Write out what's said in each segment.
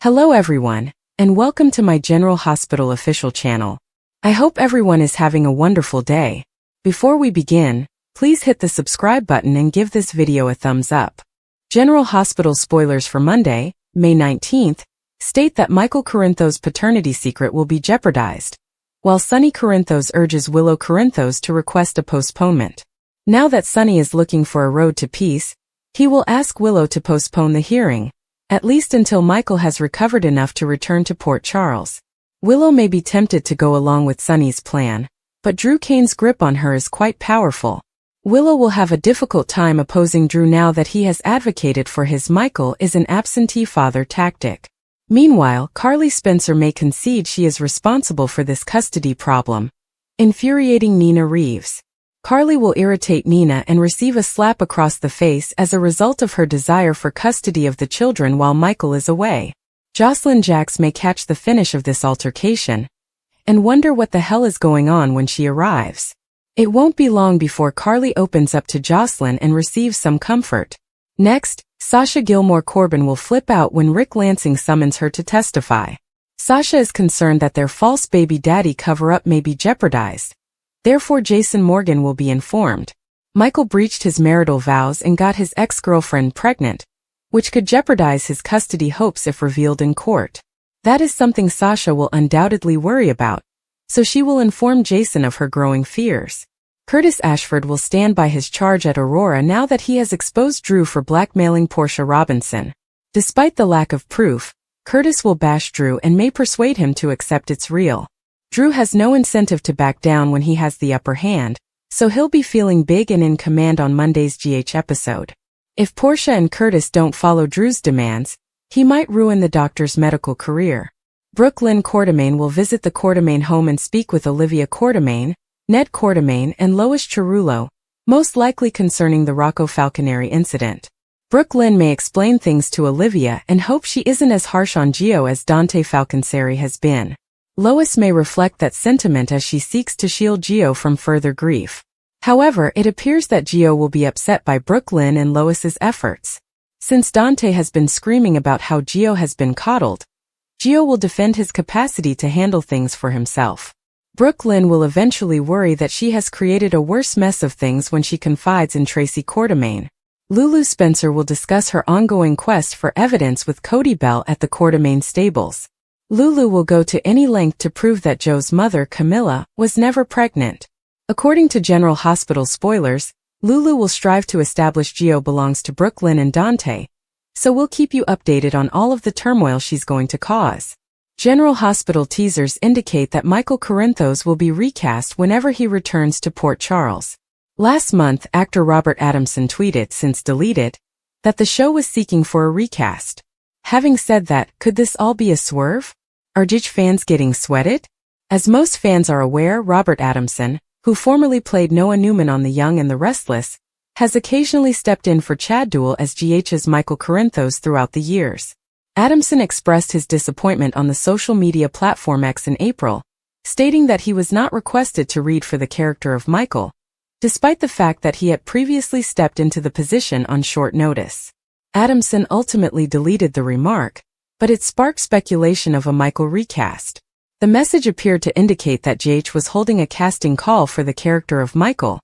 Hello everyone, and welcome to my General Hospital official channel. I hope everyone is having a wonderful day. Before we begin, please hit the subscribe button and give this video a thumbs up. General Hospital spoilers for Monday, May 19th, state that Michael Corinthos' paternity secret will be jeopardized, while Sonny Corinthos urges Willow Corinthos to request a postponement. Now that Sonny is looking for a road to peace, he will ask Willow to postpone the hearing, at least until Michael has recovered enough to return to Port Charles. Willow may be tempted to go along with Sonny's plan, but Drew Kane's grip on her is quite powerful. Willow will have a difficult time opposing Drew now that he has advocated for his Michael is an absentee father tactic. Meanwhile, Carly Spencer may concede she is responsible for this custody problem, infuriating Nina Reeves. Carly will irritate Nina and receive a slap across the face as a result of her desire for custody of the children while Michael is away. Jocelyn Jacks may catch the finish of this altercation and wonder what the hell is going on when she arrives. It won't be long before Carly opens up to Jocelyn and receives some comfort. Next, Sasha Gilmore Corbin will flip out when Rick Lansing summons her to testify. Sasha is concerned that their false baby daddy cover-up may be jeopardized. Therefore, Jason Morgan will be informed. Michael breached his marital vows and got his ex-girlfriend pregnant, which could jeopardize his custody hopes if revealed in court. That is something Sasha will undoubtedly worry about, so she will inform Jason of her growing fears. Curtis Ashford will stand by his charge at Aurora now that he has exposed Drew for blackmailing Portia Robinson. Despite the lack of proof, Curtis will bash Drew and may persuade him to accept it's real. Drew has no incentive to back down when he has the upper hand, so he'll be feeling big and in command on Monday's GH episode. If Portia and Curtis don't follow Drew's demands, he might ruin the doctor's medical career. Brooke Lynn Quartermaine will visit the Quartermaine home and speak with Olivia Quartermaine, Ned Quartermaine and Lois Cerullo, most likely concerning the Rocco Falconeri incident. Brooke Lynn may explain things to Olivia and hope she isn't as harsh on Gio as Dante Falconeri has been. Lois may reflect that sentiment as she seeks to shield Gio from further grief. However, it appears that Gio will be upset by Brooke Lynn and Lois's efforts. Since Dante has been screaming about how Gio has been coddled, Gio will defend his capacity to handle things for himself. Brooke Lynn will eventually worry that she has created a worse mess of things when she confides in Tracy Quartermaine. Lulu Spencer will discuss her ongoing quest for evidence with Cody Bell at the Quartermaine stables. Lulu will go to any length to prove that Joe's mother, Camilla, was never pregnant. According to General Hospital spoilers, Lulu will strive to establish Gio belongs to Brooke Lynn and Dante, so we'll keep you updated on all of the turmoil she's going to cause. General Hospital teasers indicate that Michael Corinthos will be recast whenever he returns to Port Charles. Last month, actor Robert Adamson tweeted, since deleted, that the show was seeking for a recast. Having said that, could this all be a swerve? Are GH fans getting sweated? As most fans are aware, Robert Adamson, who formerly played Noah Newman on The Young and the Restless, has occasionally stepped in for Chad Duell as GH's Michael Corinthos throughout the years. Adamson expressed his disappointment on the social media platform X in April, stating that he was not requested to read for the character of Michael, despite the fact that he had previously stepped into the position on short notice. Adamson ultimately deleted the remark, but it sparked speculation of a Michael recast. The message appeared to indicate that GH was holding a casting call for the character of Michael.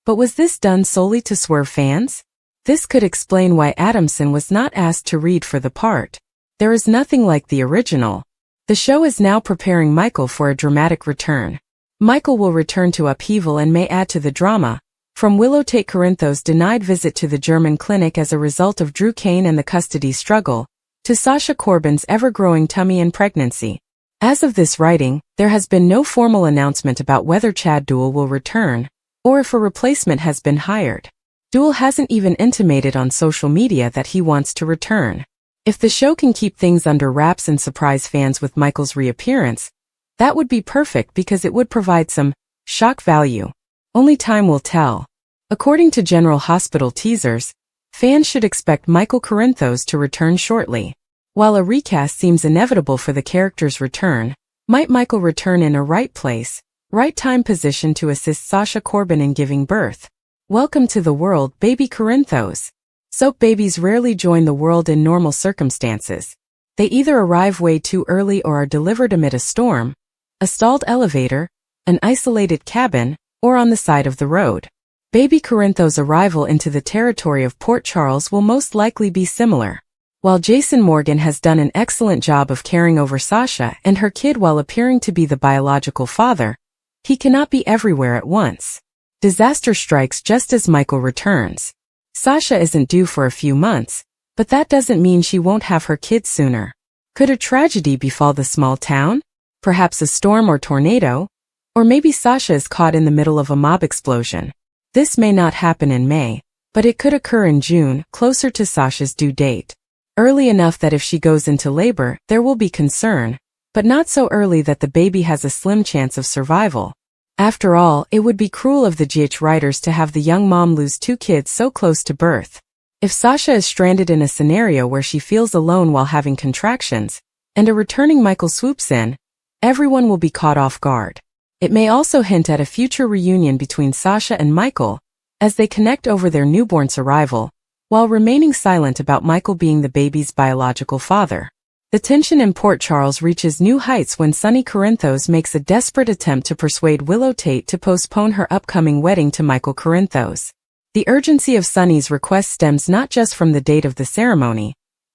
But was this done solely to swerve fans? This could explain why Adamson was not asked to read for the part. There is nothing like the original. The show is now preparing Michael for a dramatic return. Michael will return to upheaval and may add to the drama, from Willow Tate Corinthos' denied visit to the German clinic as a result of Drew Kane and the custody struggle, to Sasha Corbin's ever-growing tummy and pregnancy. As of this writing, there has been no formal announcement about whether Chad Duell will return, or if a replacement has been hired. Duell hasn't even intimated on social media that he wants to return. If the show can keep things under wraps and surprise fans with Michael's reappearance, that would be perfect because it would provide some shock value. Only time will tell. According to General Hospital teasers, fans should expect Michael Corinthos to return shortly. While a recast seems inevitable for the character's return, might Michael return in a right place, right time position to assist Sasha Corbin in giving birth? Welcome to the world, baby Corinthos. Soap babies rarely join the world in normal circumstances. They either arrive way too early or are delivered amid a storm, a stalled elevator, an isolated cabin, or on the side of the road. Baby Corintho's arrival into the territory of Port Charles will most likely be similar. While Jason Morgan has done an excellent job of caring over Sasha and her kid while appearing to be the biological father, he cannot be everywhere at once. Disaster strikes just as Michael returns. Sasha isn't due for a few months, but that doesn't mean she won't have her kids sooner. Could a tragedy befall the small town? Perhaps a storm or tornado? Or maybe Sasha is caught in the middle of a mob explosion. This may not happen in May, but it could occur in June, closer to Sasha's due date. Early enough that if she goes into labor, there will be concern, but not so early that the baby has a slim chance of survival. After all, it would be cruel of the GH writers to have the young mom lose 2 kids so close to birth. If Sasha is stranded in a scenario where she feels alone while having contractions, and a returning Michael swoops in, everyone will be caught off guard. It may also hint at a future reunion between Sasha and Michael, as they connect over their newborn's arrival, while remaining silent about Michael being the baby's biological father. The tension in Port Charles reaches new heights when Sonny Corinthos makes a desperate attempt to persuade Willow Tate to postpone her upcoming wedding to Michael Corinthos. The urgency of Sonny's request stems not just from the date of the ceremony,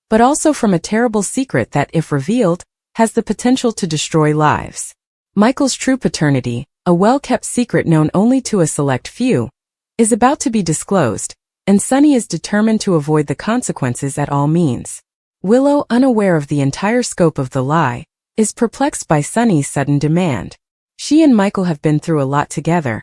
but also from a terrible secret that, if revealed, has the potential to destroy lives. Michael's true paternity, a well-kept secret known only to a select few, is about to be disclosed, and Sonny is determined to avoid the consequences at all means. Willow, unaware of the entire scope of the lie, is perplexed by Sonny's sudden demand. She and Michael have been through a lot together,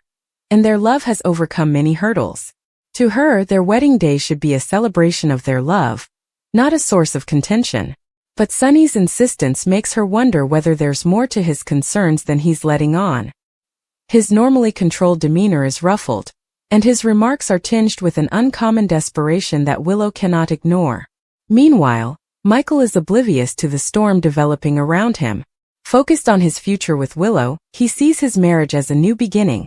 and their love has overcome many hurdles. To her, their wedding day should be a celebration of their love, not a source of contention. But Sonny's insistence makes her wonder whether there's more to his concerns than he's letting on. His normally controlled demeanor is ruffled, and his remarks are tinged with an uncommon desperation that Willow cannot ignore. Meanwhile, Michael is oblivious to the storm developing around him. Focused on his future with Willow, he sees his marriage as a new beginning,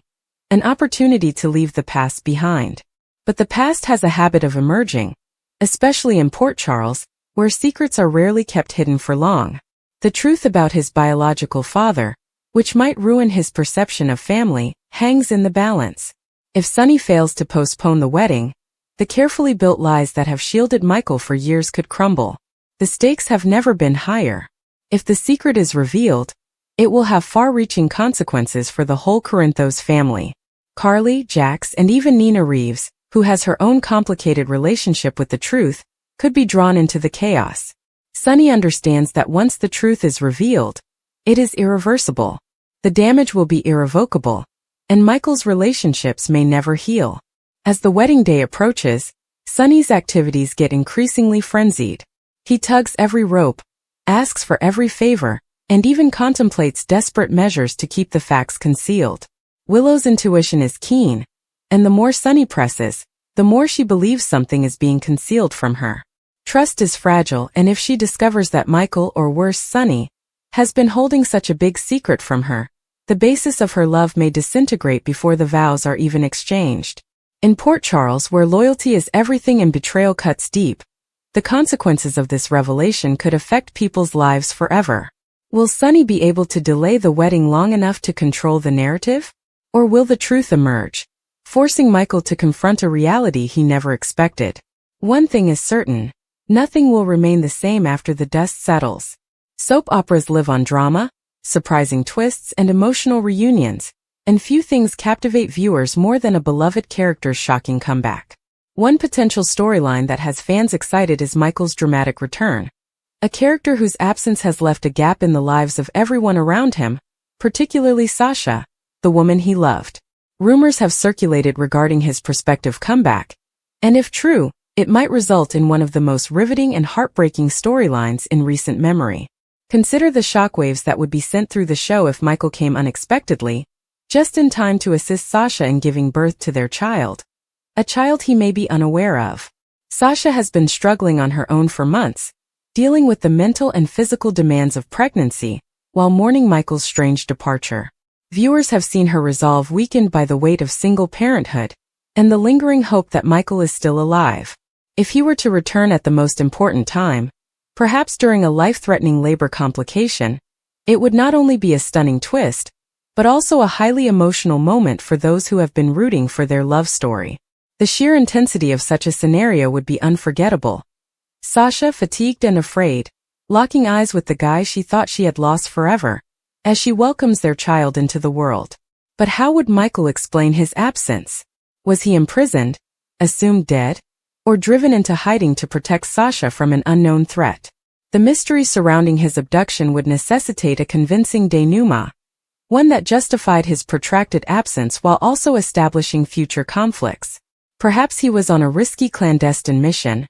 an opportunity to leave the past behind. But the past has a habit of emerging, especially in Port Charles, where secrets are rarely kept hidden for long. The truth about his biological father, which might ruin his perception of family, hangs in the balance. If Sonny fails to postpone the wedding, the carefully built lies that have shielded Michael for years could crumble. The stakes have never been higher. If the secret is revealed, it will have far-reaching consequences for the whole Corinthos family. Carly, Jax, and even Nina Reeves, who has her own complicated relationship with the truth, could be drawn into the chaos. Sonny understands that once the truth is revealed, it is irreversible. The damage will be irrevocable, and Michael's relationships may never heal. As the wedding day approaches, Sonny's activities get increasingly frenzied. He tugs every rope, asks for every favor, and even contemplates desperate measures to keep the facts concealed. Willow's intuition is keen, and the more Sonny presses, the more she believes something is being concealed from her. Trust is fragile, and if she discovers that Michael, or worse Sonny, has been holding such a big secret from her, the basis of her love may disintegrate before the vows are even exchanged. In Port Charles, where loyalty is everything and betrayal cuts deep, the consequences of this revelation could affect people's lives forever. Will Sonny be able to delay the wedding long enough to control the narrative? Or will the truth emerge, forcing Michael to confront a reality he never expected? One thing is certain, nothing will remain the same after the dust settles. Soap operas live on drama, surprising twists, and emotional reunions, and few things captivate viewers more than a beloved character's shocking comeback. One potential storyline that has fans excited is Michael's dramatic return, a character whose absence has left a gap in the lives of everyone around him, particularly Sasha, the woman he loved. Rumors have circulated regarding his prospective comeback, and if true, it might result in one of the most riveting and heartbreaking storylines in recent memory. Consider the shockwaves that would be sent through the show if Michael came unexpectedly, just in time to assist Sasha in giving birth to their child, a child he may be unaware of. Sasha has been struggling on her own for months, dealing with the mental and physical demands of pregnancy, while mourning Michael's strange departure. Viewers have seen her resolve weakened by the weight of single parenthood, and the lingering hope that Michael is still alive. If he were to return at the most important time, Perhaps during a life-threatening labor complication, it would not only be a stunning twist, but also a highly emotional moment for those who have been rooting for their love story. The sheer intensity of such a scenario would be unforgettable. Sasha, fatigued and afraid, locking eyes with the guy she thought she had lost forever, as she welcomes their child into the world. But how would Michael explain his absence? Was he imprisoned, assumed dead, or driven into hiding to protect Sasha from an unknown threat? The mystery surrounding his abduction would necessitate a convincing denouement, one that justified his protracted absence while also establishing future conflicts. Perhaps he was on a risky clandestine mission,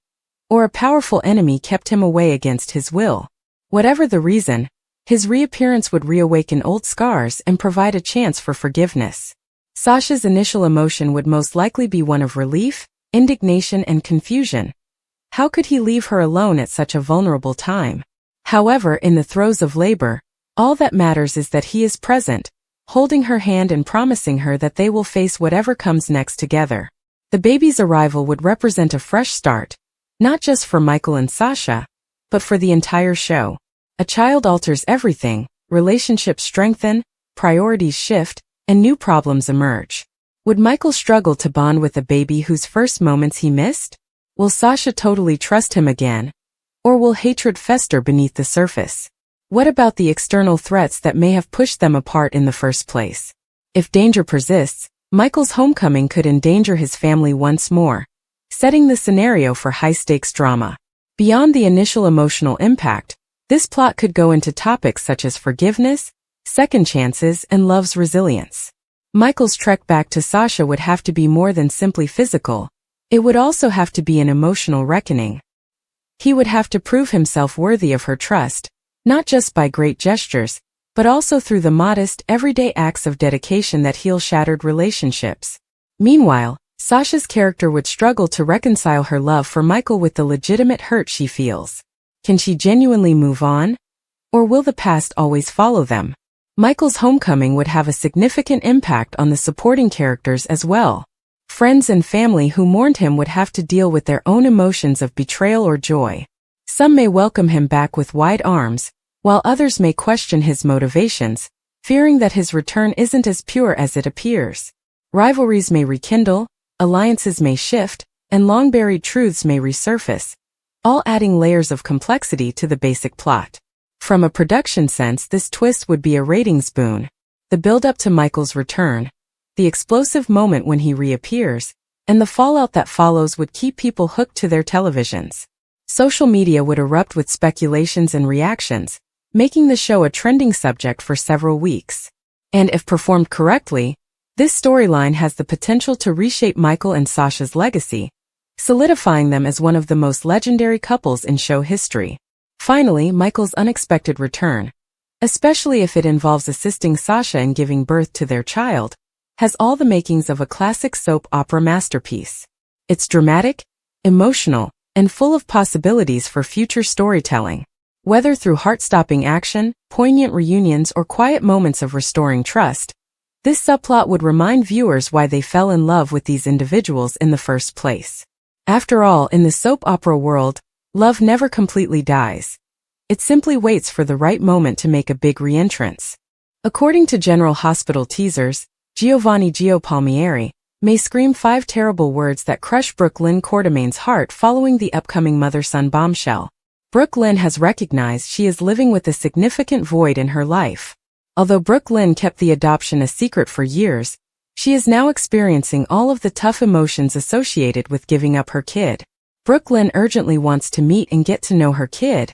or a powerful enemy kept him away against his will. Whatever the reason, his reappearance would reawaken old scars and provide a chance for forgiveness. Sasha's initial emotion would most likely be one of relief, indignation, and confusion. How could he leave her alone at such a vulnerable time? However, in the throes of labor, all that matters is that he is present, holding her hand and promising her that they will face whatever comes next together. The baby's arrival would represent a fresh start, not just for Michael and Sasha, but for the entire show. A child alters everything, relationships strengthen, priorities shift, and new problems emerge. Would Michael struggle to bond with a baby whose first moments he missed? Will Sasha totally trust him again? Or will hatred fester beneath the surface? What about the external threats that may have pushed them apart in the first place? If danger persists, Michael's homecoming could endanger his family once more, setting the scenario for high-stakes drama. Beyond the initial emotional impact, this plot could go into topics such as forgiveness, second chances, and love's resilience. Michael's trek back to Sasha would have to be more than simply physical. It would also have to be an emotional reckoning. He would have to prove himself worthy of her trust, not just by great gestures, but also through the modest, everyday acts of dedication that heal shattered relationships. Meanwhile, Sasha's character would struggle to reconcile her love for Michael with the legitimate hurt she feels. Can she genuinely move on? Or will the past always follow them? Michael's homecoming would have a significant impact on the supporting characters as well. Friends and family who mourned him would have to deal with their own emotions of betrayal or joy. Some may welcome him back with wide arms, while others may question his motivations, fearing that his return isn't as pure as it appears. Rivalries may rekindle, alliances may shift, and long-buried truths may resurface, all adding layers of complexity to the basic plot. From a production sense, this twist would be a ratings boon. The build-up to Michael's return, the explosive moment when he reappears, and the fallout that follows would keep people hooked to their televisions. Social media would erupt with speculations and reactions, making the show a trending subject for several weeks. And if performed correctly, this storyline has the potential to reshape Michael and Sasha's legacy, solidifying them as one of the most legendary couples in show history. Finally, Michael's unexpected return, especially if it involves assisting Sasha in giving birth to their child, has all the makings of a classic soap opera masterpiece. It's dramatic, emotional, and full of possibilities for future storytelling. Whether through heart-stopping action, poignant reunions, or quiet moments of restoring trust, this subplot would remind viewers why they fell in love with these individuals in the first place. After all, in the soap opera world, love never completely dies. It simply waits for the right moment to make a big re-entrance. According to General Hospital teasers, Giovanni Gio Palmieri may scream 5 terrible words that crush Brooke Lynn Quartermain's heart following the upcoming mother-son bombshell. Brooke Lynn has recognized she is living with a significant void in her life. Although Brooke Lynn kept the adoption a secret for years, she is now experiencing all of the tough emotions associated with giving up her kid. Brooke Lynn urgently wants to meet and get to know her kid,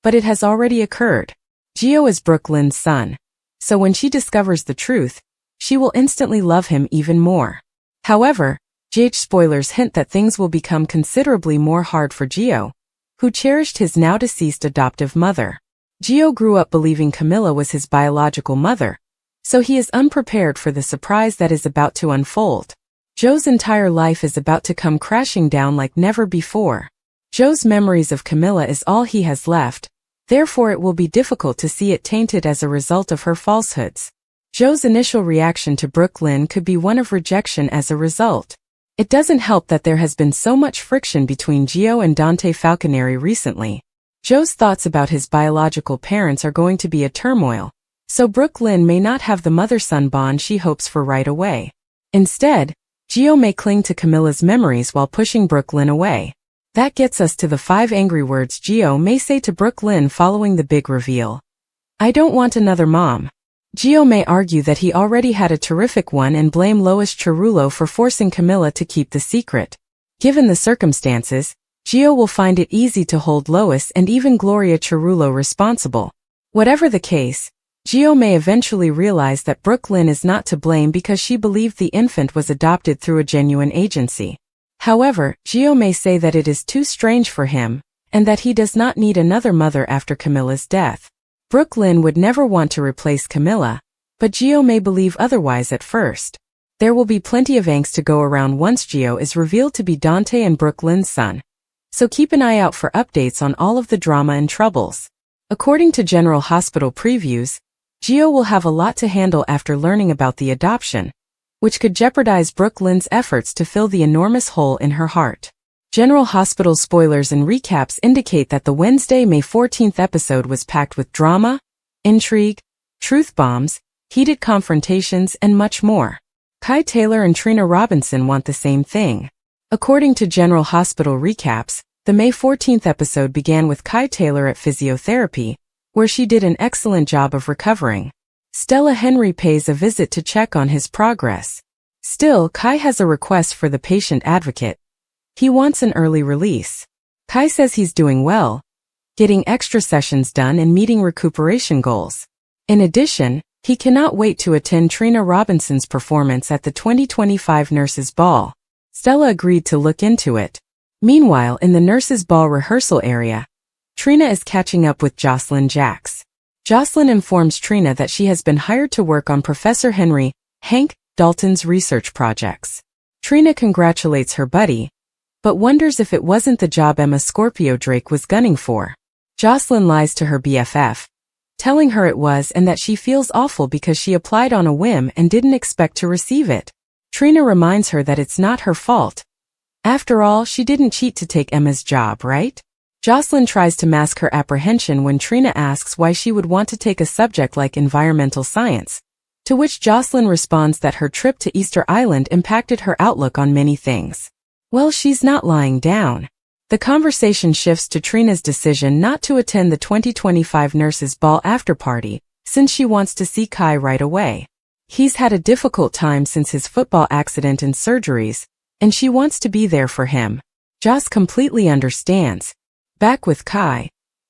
but it has already occurred. Gio is Brooke Lynn's son, so when she discovers the truth, she will instantly love him even more. However, GH spoilers hint that things will become considerably more hard for Gio, who cherished his now-deceased adoptive mother. Gio grew up believing Camilla was his biological mother, so he is unprepared for the surprise that is about to unfold. Joe's entire life is about to come crashing down like never before. Joe's memories of Camilla is all he has left, therefore it will be difficult to see it tainted as a result of her falsehoods. Joe's initial reaction to Brooke Lynn could be one of rejection as a result. It doesn't help that there has been so much friction between Gio and Dante Falconeri recently. Joe's thoughts about his biological parents are going to be a turmoil, so Brooklyn may not have the mother-son bond she hopes for right away. Instead, Gio may cling to Camilla's memories while pushing Brooklyn away. That gets us to the 5 angry words Gio may say to Brooklyn following the big reveal. I don't want another mom. Gio may argue that he already had a terrific one and blame Lois Cerullo for forcing Camilla to keep the secret. Given the circumstances, Gio will find it easy to hold Lois and even Gloria Cerullo responsible. Whatever the case, Gio may eventually realize that Brooklyn is not to blame because she believed the infant was adopted through a genuine agency. However, Gio may say that it is too strange for him, and that he does not need another mother after Camilla's death. Brooklyn would never want to replace Camilla, but Gio may believe otherwise at first. There will be plenty of angst to go around once Gio is revealed to be Dante and Brooklyn's son. So keep an eye out for updates on all of the drama and troubles. According to General Hospital previews, Gio will have a lot to handle after learning about the adoption, which could jeopardize Brooklyn's efforts to fill the enormous hole in her heart. General Hospital spoilers and recaps indicate that the Wednesday, May 14th episode was packed with drama, intrigue, truth bombs, heated confrontations, and much more. Kai Taylor and Trina Robinson want the same thing. According to General Hospital recaps, the May 14th episode began with Kai Taylor at physiotherapy, where she did an excellent job of recovering. Stella Henry pays a visit to check on his progress. Still, Kai has a request for the patient advocate. He wants an early release. Kai says he's doing well, getting extra sessions done and meeting recuperation goals. In addition, he cannot wait to attend Trina Robinson's performance at the 2025 Nurses' Ball. Stella agreed to look into it. Meanwhile, in the Nurses' Ball rehearsal area, Trina is catching up with Jocelyn Jacks. Jocelyn informs Trina that she has been hired to work on Professor Hank Dalton's research projects. Trina congratulates her buddy, but wonders if it wasn't the job Emma Scorpio Drake was gunning for. Jocelyn lies to her BFF, telling her it was and that she feels awful because she applied on a whim and didn't expect to receive it. Trina reminds her that it's not her fault. After all, she didn't cheat to take Emma's job, right? Jocelyn tries to mask her apprehension when Trina asks why she would want to take a subject like environmental science, to which Jocelyn responds that her trip to Easter Island impacted her outlook on many things. Well, she's not lying down. The conversation shifts to Trina's decision not to attend the 2025 Nurses' Ball after-party, since she wants to see Kai right away. He's had a difficult time since his football accident and surgeries, and she wants to be there for him. Joss completely understands. Back with Kai,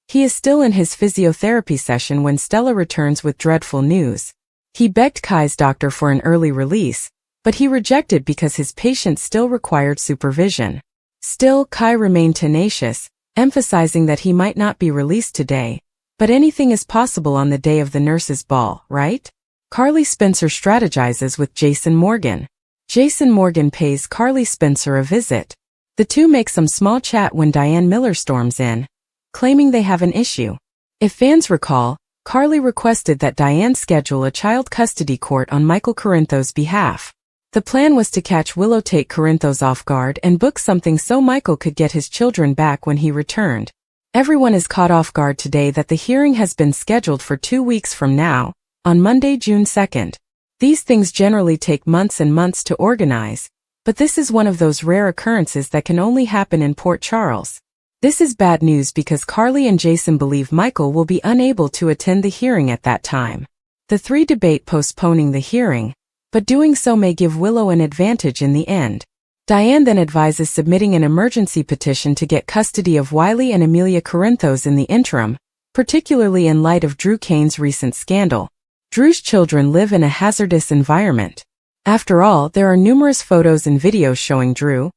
he is still in his physiotherapy session when Stella returns with dreadful news. He begged Kai's doctor for an early release, but he rejected because his patient still required supervision. Still, Kai remained tenacious, emphasizing that he might not be released today, but anything is possible on the day of the Nurses' Ball, right? Carly Spencer strategizes with Jason Morgan. Jason Morgan pays Carly Spencer a visit. The two make some small chat when Diane Miller storms in, claiming they have an issue. If fans recall, Carly requested that Diane schedule a child custody court on Michael Corinthos' behalf. The plan was to catch Willow take Corinthos off guard and book something so Michael could get his children back when he returned. Everyone is caught off guard today that the hearing has been scheduled for 2 weeks from now, on Monday, June 2nd. These things generally take months and months to organize, but this is one of those rare occurrences that can only happen in Port Charles. This is bad news because Carly and Jason believe Michael will be unable to attend the hearing at that time. The three debate postponing the hearing, but doing so may give Willow an advantage in the end. Diane then advises submitting an emergency petition to get custody of Wiley and Amelia Corinthos in the interim, particularly in light of Drew Kane's recent scandal. Drew's children live in a hazardous environment. After all, there are numerous photos and videos showing Drew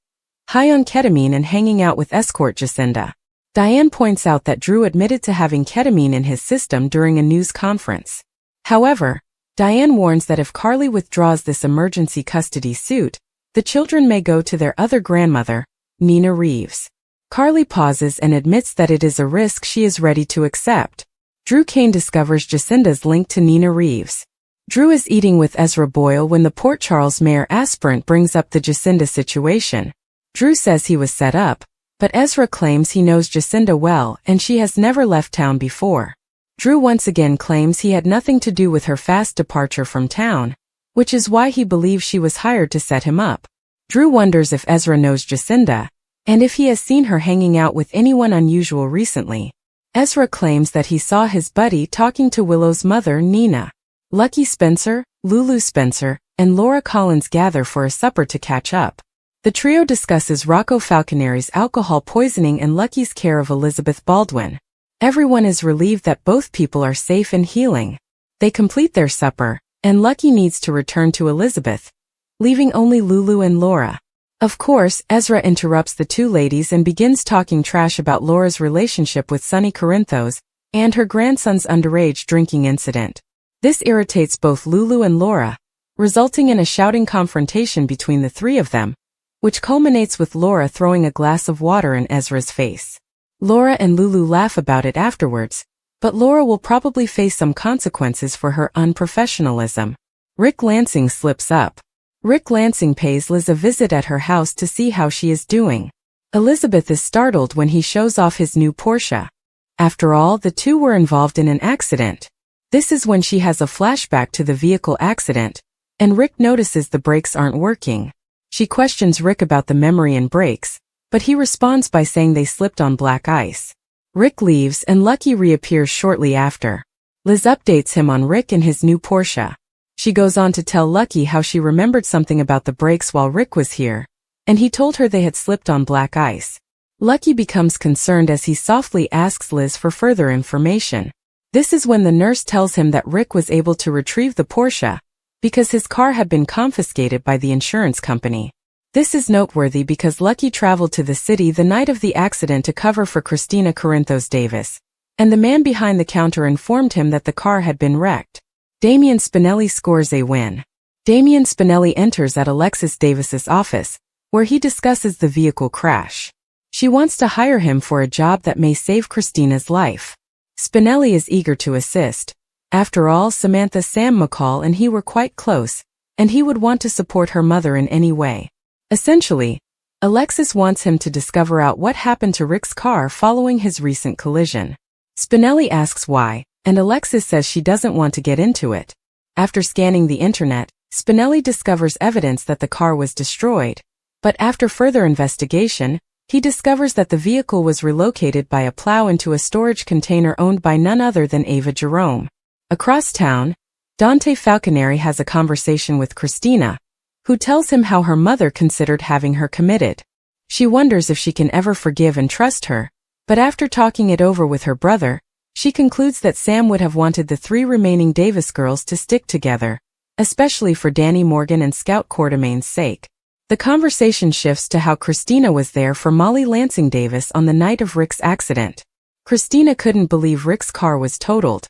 high on ketamine and hanging out with escort Jacinda. Diane points out that Drew admitted to having ketamine in his system during a news conference. However, Diane warns that if Carly withdraws this emergency custody suit, the children may go to their other grandmother, Nina Reeves. Carly pauses and admits that it is a risk she is ready to accept. Drew Kane discovers Jacinda's link to Nina Reeves. Drew is eating with Ezra Boyle when the Port Charles mayor aspirant brings up the Jacinda situation. Drew says he was set up, But Ezra claims he knows Jacinda well and she has never left town before. Drew once again claims he had nothing to do with her fast departure from town, which is why he believes she was hired to set him up. Drew wonders if Ezra knows Jacinda, and if he has seen her hanging out with anyone unusual recently. Ezra claims that he saw his buddy talking to Willow's mother, Nina. Lucky Spencer, Lulu Spencer, and Laura Collins gather for a supper to catch up. The trio discusses Rocco Falconeri's alcohol poisoning and Lucky's care of Elizabeth Baldwin. Everyone is relieved that both people are safe and healing. They complete their supper, and Lucky needs to return to Elizabeth, leaving only Lulu and Laura. Of course, Ezra interrupts the two ladies and begins talking trash about Laura's relationship with Sonny Corinthos and her grandson's underage drinking incident. This irritates both Lulu and Laura, resulting in a shouting confrontation between the three of them, which culminates with Laura throwing a glass of water in Ezra's face. Laura and Lulu laugh about it afterwards, but Laura will probably face some consequences for her unprofessionalism. Rick Lansing slips up. Rick Lansing pays Liz a visit at her house to see how she is doing. Elizabeth is startled when he shows off his new Porsche. After all, the two were involved in an accident. This is when she has a flashback to the vehicle accident, and Rick notices the brakes aren't working. She questions Rick about the memory and brakes, but he responds by saying they slipped on black ice. Rick leaves and Lucky reappears shortly after. Liz updates him on Rick and his new Porsche. She goes on to tell Lucky how she remembered something about the brakes while Rick was here, and he told her they had slipped on black ice. Lucky becomes concerned as he softly asks Liz for further information. This is when the nurse tells him that Rick was able to retrieve the Porsche because his car had been confiscated by the insurance company. This is noteworthy because Lucky traveled to the city the night of the accident to cover for Christina Corinthos Davis, and the man behind the counter informed him that the car had been wrecked. Damian Spinelli scores a win. Damian Spinelli enters at Alexis Davis's office, where he discusses the vehicle crash. She wants to hire him for a job that may save Christina's life. Spinelli is eager to assist. After all, Samantha Sam McCall and he were quite close, and he would want to support her mother in any way. Essentially, Alexis wants him to discover out what happened to Rick's car following his recent collision. Spinelli asks why, and Alexis says she doesn't want to get into it. After scanning the internet, Spinelli discovers evidence that the car was destroyed, but after further investigation, he discovers that the vehicle was relocated by a plow into a storage container owned by none other than Ava Jerome. Across town, Dante Falconeri has a conversation with Christina, who tells him how her mother considered having her committed. She wonders if she can ever forgive and trust her, but after talking it over with her brother, she concludes that Sam would have wanted the three remaining Davis girls to stick together, especially for Danny Morgan and Scout Quartermain's sake. The conversation shifts to how Christina was there for Molly Lansing Davis on the night of Rick's accident. Christina couldn't believe Rick's car was totaled.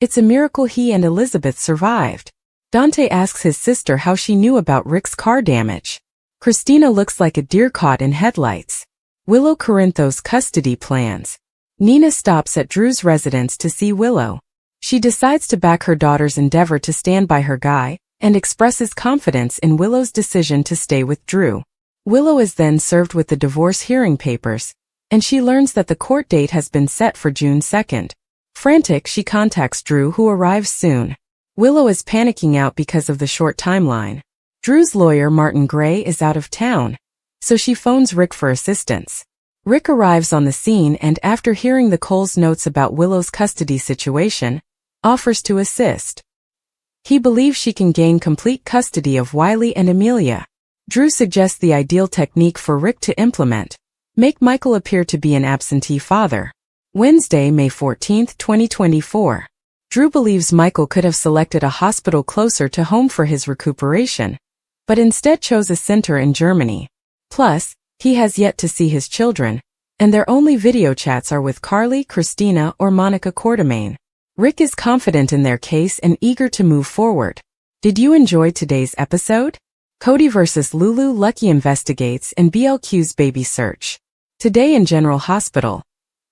It's a miracle he and Elizabeth survived. Dante asks his sister how she knew about Rick's car damage. Christina looks like a deer caught in headlights. Willow Corinthos custody plans. Nina stops at Drew's residence to see Willow. She decides to back her daughter's endeavor to stand by her guy, and expresses confidence in Willow's decision to stay with Drew. Willow is then served with the divorce hearing papers, and she learns that the court date has been set for June 2nd. Frantic, she contacts Drew, who arrives soon. Willow is panicking out because of the short timeline. Drew's lawyer, Martin Gray, is out of town, so she phones Rick for assistance. Rick arrives on the scene and after hearing the Coles notes about Willow's custody situation, offers to assist. He believes she can gain complete custody of Wiley and Amelia. Drew suggests the ideal technique for Rick to implement: make Michael appear to be an absentee father. Wednesday, May 14, 2024. Drew believes Michael could have selected a hospital closer to home for his recuperation, but instead chose a center in Germany. Plus, he has yet to see his children, and their only video chats are with Carly, Christina, or Monica Quartermain. Rick is confident in their case and eager to move forward. Did you enjoy today's episode? Cody vs. Lulu, Lucky investigates and BLQ's baby search. Today in General Hospital.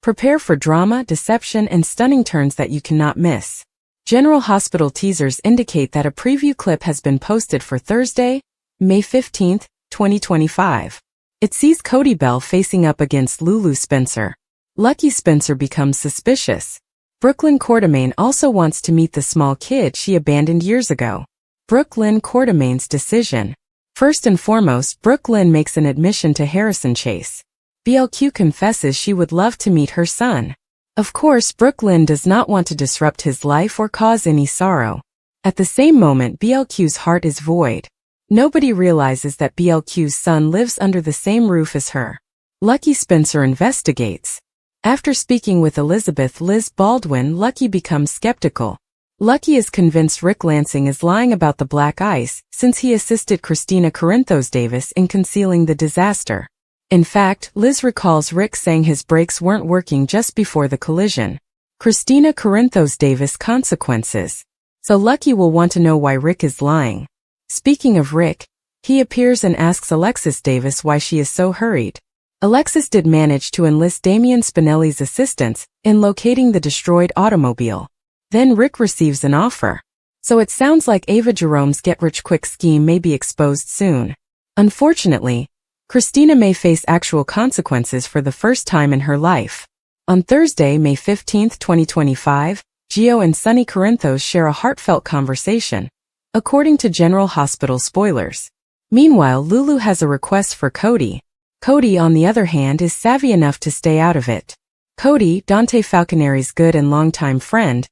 Prepare for drama, deception, and stunning turns that you cannot miss. General Hospital teasers indicate that a preview clip has been posted for Thursday, May 15, 2025. It sees Cody Bell facing up against Lulu Spencer. Lucky Spencer becomes suspicious. Brooklyn Quartermaine also wants to meet the small kid she abandoned years ago. Brooklyn Quartermaine's decision. First and foremost, Brooklyn makes an admission to Harrison Chase. BLQ confesses she would love to meet her son. Of course, Brooklyn does not want to disrupt his life or cause any sorrow. At the same moment, BLQ's heart is void. Nobody realizes that BLQ's son lives under the same roof as her. Lucky Spencer investigates. After speaking with Elizabeth Liz Baldwin, Lucky becomes skeptical. Lucky is convinced Rick Lansing is lying about the black ice, since he assisted Christina Corinthos Davis in concealing the disaster. In fact, Liz recalls Rick saying his brakes weren't working just before the collision. Christina Corinthos Davis consequences. So Lucky will want to know why Rick is lying. Speaking of Rick, he appears and asks Alexis Davis why she is so hurried. Alexis did manage to enlist Damian Spinelli's assistance in locating the destroyed automobile. Then Rick receives an offer. So it sounds like Ava Jerome's get-rich-quick scheme may be exposed soon. Unfortunately, Christina may face actual consequences for the first time in her life. On Thursday, May 15, 2025, Gio and Sonny Corinthos share a heartfelt conversation, according to General Hospital spoilers. Meanwhile, Lulu has a request for Cody. Cody, on the other hand, is savvy enough to stay out of it. Cody, Dante Falconeri's good and longtime friend,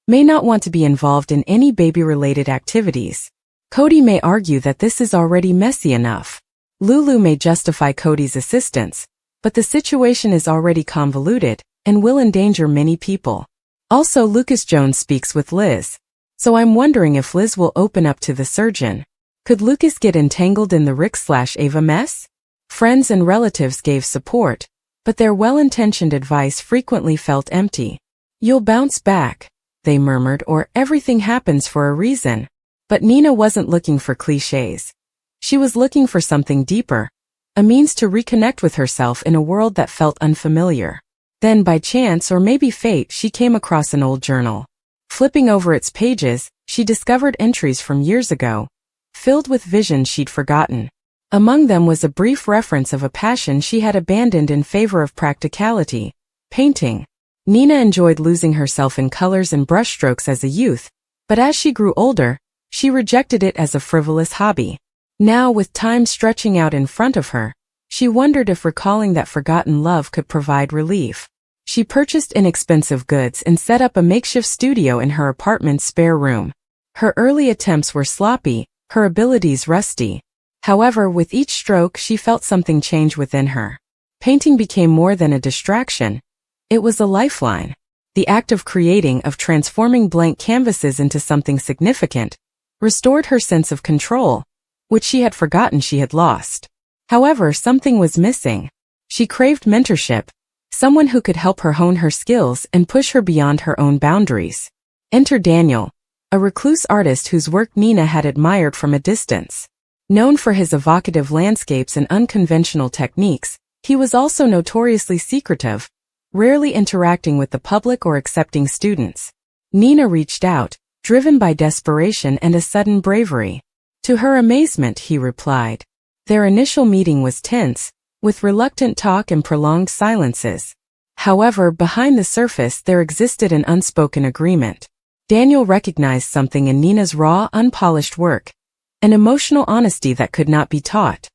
may not want to be involved in any baby-related activities. Cody may argue that this is already messy enough. Lulu may justify Cody's assistance, but the situation is already convoluted and will endanger many people. Also, Lucas Jones speaks with Liz. So I'm wondering if Liz will open up to the surgeon. Could Lucas get entangled in the Rick/Ava mess? Friends and relatives gave support, but their well-intentioned advice frequently felt empty. You'll bounce back, they murmured, or everything happens for a reason. But Nina wasn't looking for cliches. She was looking for something deeper, a means to reconnect with herself in a world that felt unfamiliar. Then by chance or maybe fate, she came across an old journal. Flipping over its pages, she discovered entries from years ago, filled with visions she'd forgotten. Among them was a brief reference of a passion she had abandoned in favor of practicality, painting. Nina enjoyed losing herself in colors and brushstrokes as a youth, but as she grew older, she rejected it as a frivolous hobby. Now, with time stretching out in front of her, she wondered if recalling that forgotten love could provide relief. She purchased inexpensive goods and set up a makeshift studio in her apartment's spare room. Her early attempts were sloppy, her abilities rusty. However, with each stroke she felt something change within her. Painting became more than a distraction. It was a lifeline. The act of creating, of transforming blank canvases into something significant, restored her sense of control, which she had forgotten she had lost. However, something was missing. She craved mentorship, someone who could help her hone her skills and push her beyond her own boundaries. Enter Daniel, a recluse artist whose work Nina had admired from a distance. Known for his evocative landscapes and unconventional techniques, he was also notoriously secretive, rarely interacting with the public or accepting students. Nina reached out, driven by desperation and a sudden bravery. To her amazement, he replied. Their initial meeting was tense, with reluctant talk and prolonged silences. However, behind the surface there existed an unspoken agreement. Daniel recognized something in Nina's raw, unpolished work, an emotional honesty that could not be taught.